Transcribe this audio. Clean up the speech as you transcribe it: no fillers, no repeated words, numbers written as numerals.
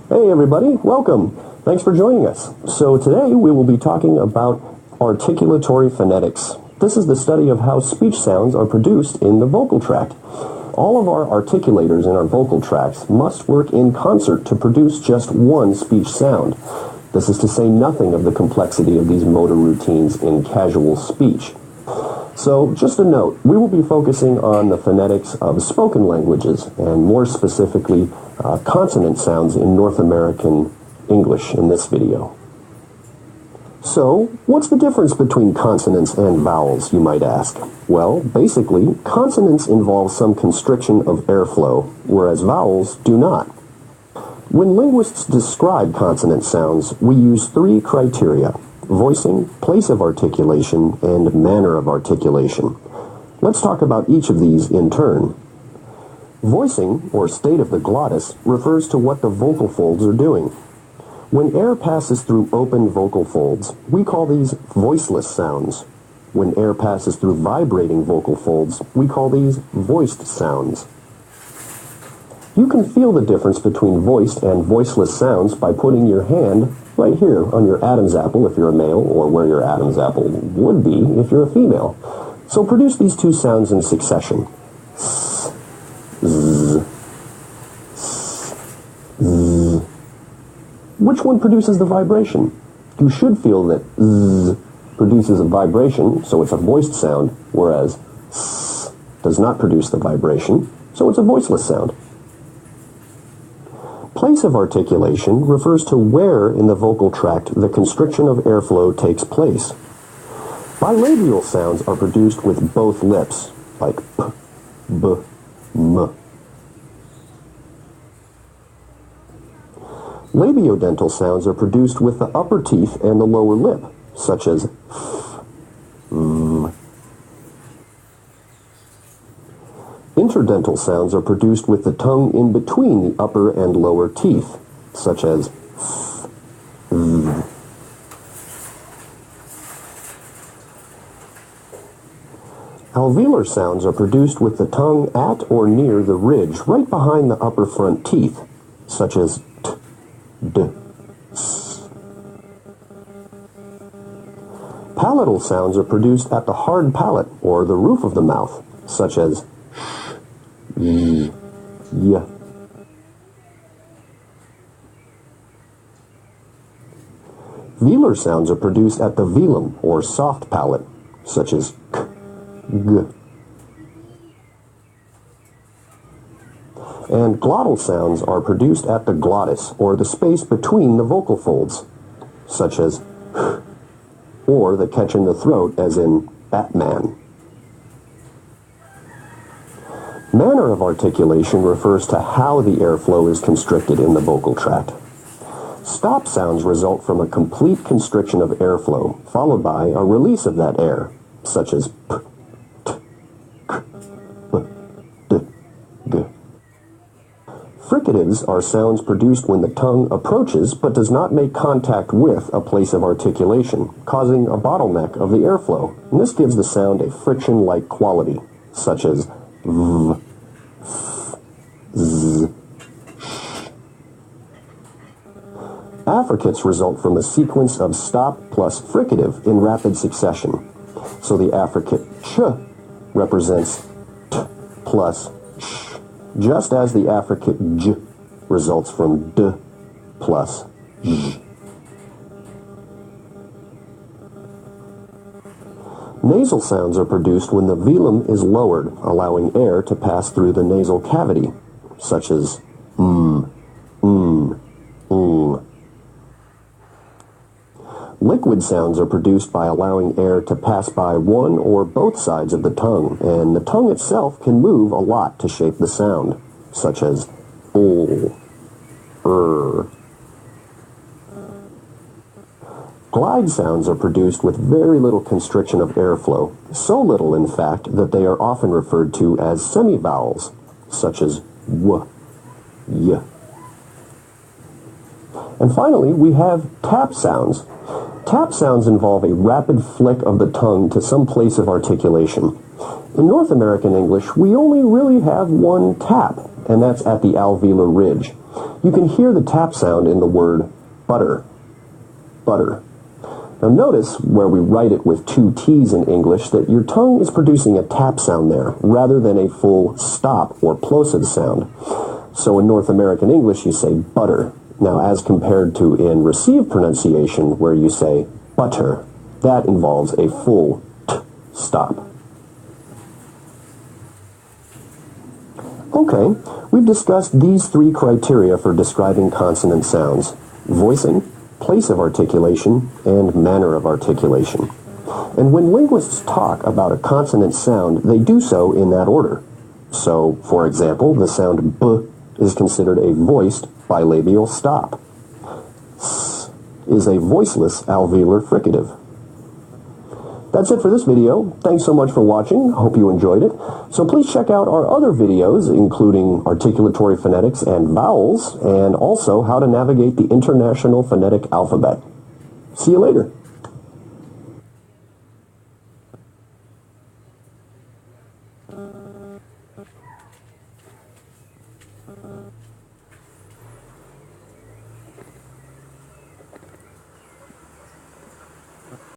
Hey everybody, welcome. Thanks for joining us. So today we will be talking about articulatory phonetics. This is the study of how speech sounds are produced in the vocal tract. All of our articulators in our vocal tracts must work in concert to produce just one speech sound. This is to say nothing of the complexity of these motor routines in casual speech. So, just a note, we will be focusing on the phonetics of spoken languages, and more specifically, consonant sounds in North American English in this video. So, what's the difference between consonants and vowels, you might ask? Well, basically, consonants involve some constriction of airflow, whereas vowels do not. When linguists describe consonant sounds, we use three criteria: voicing, place of articulation, and manner of articulation. Let's talk about each of these in turn. Voicing, or state of the glottis, refers to what the vocal folds are doing. When air passes through open vocal folds, we call these voiceless sounds. When air passes through vibrating vocal folds, we call these voiced sounds. You can feel the difference between voiced and voiceless sounds by putting your hand right here on your Adam's apple if you're a male, or where your Adam's apple would be if you're a female. So produce these two sounds in succession. S, z, s, z. Which one produces the vibration? You should feel that z produces a vibration, so it's a voiced sound, whereas s does not produce the vibration, so it's a voiceless sound. Place of articulation refers to where in the vocal tract the constriction of airflow takes place. Bilabial sounds are produced with both lips, like p, b, m. Labiodental sounds are produced with the upper teeth and the lower lip, such as f, v. Interdental sounds are produced with the tongue in between the upper and lower teeth, such as f, v. Alveolar sounds are produced with the tongue at or near the ridge right behind the upper front teeth, such as t, d, s. Palatal sounds are produced at the hard palate or the roof of the mouth, such as y, y. Velar sounds are produced at the velum or soft palate, such as k, g. And glottal sounds are produced at the glottis or the space between the vocal folds, such as h, or the catch in the throat as in Batman. Manner of articulation refers to how the airflow is constricted in the vocal tract. Stop sounds result from a complete constriction of airflow, followed by a release of that air, such as p, t, k, b, d, g. Fricatives are sounds produced when the tongue approaches but does not make contact with a place of articulation, causing a bottleneck of the airflow. And this gives the sound a friction-like quality, such as v, f, z, sh. Affricates result from a sequence of stop plus fricative in rapid succession. So the affricate ch represents t plus sh, just as the affricate j results from d plus j. Nasal sounds are produced when the velum is lowered, allowing air to pass through the nasal cavity, such as mm. Liquid sounds are produced by allowing air to pass by one or both sides of the tongue, and the tongue itself can move a lot to shape the sound, such as ol, Glide sounds are produced with very little constriction of airflow, so little in fact that they are often referred to as semivowels, such as w, y. And finally, we have tap sounds. Tap sounds involve a rapid flick of the tongue to some place of articulation. In North American English, we only really have one tap, and that's at the alveolar ridge. You can hear the tap sound in the word butter. Butter. Now notice where we write it with two T's in English that your tongue is producing a tap sound there rather than a full stop or plosive sound. So in North American English you say butter. Now as compared to in received pronunciation where you say butter, that involves a full T stop. Okay, we've discussed these three criteria for describing consonant sounds: voicing, place of articulation, and manner of articulation. And when linguists talk about a consonant sound, they do so in that order. So, for example, the sound B is considered a voiced bilabial stop. S is a voiceless alveolar fricative. That's it for this video. Thanks so much for watching. Hope you enjoyed it. So please check out our other videos, including articulatory phonetics and vowels, and also how to navigate the International Phonetic Alphabet. See you later.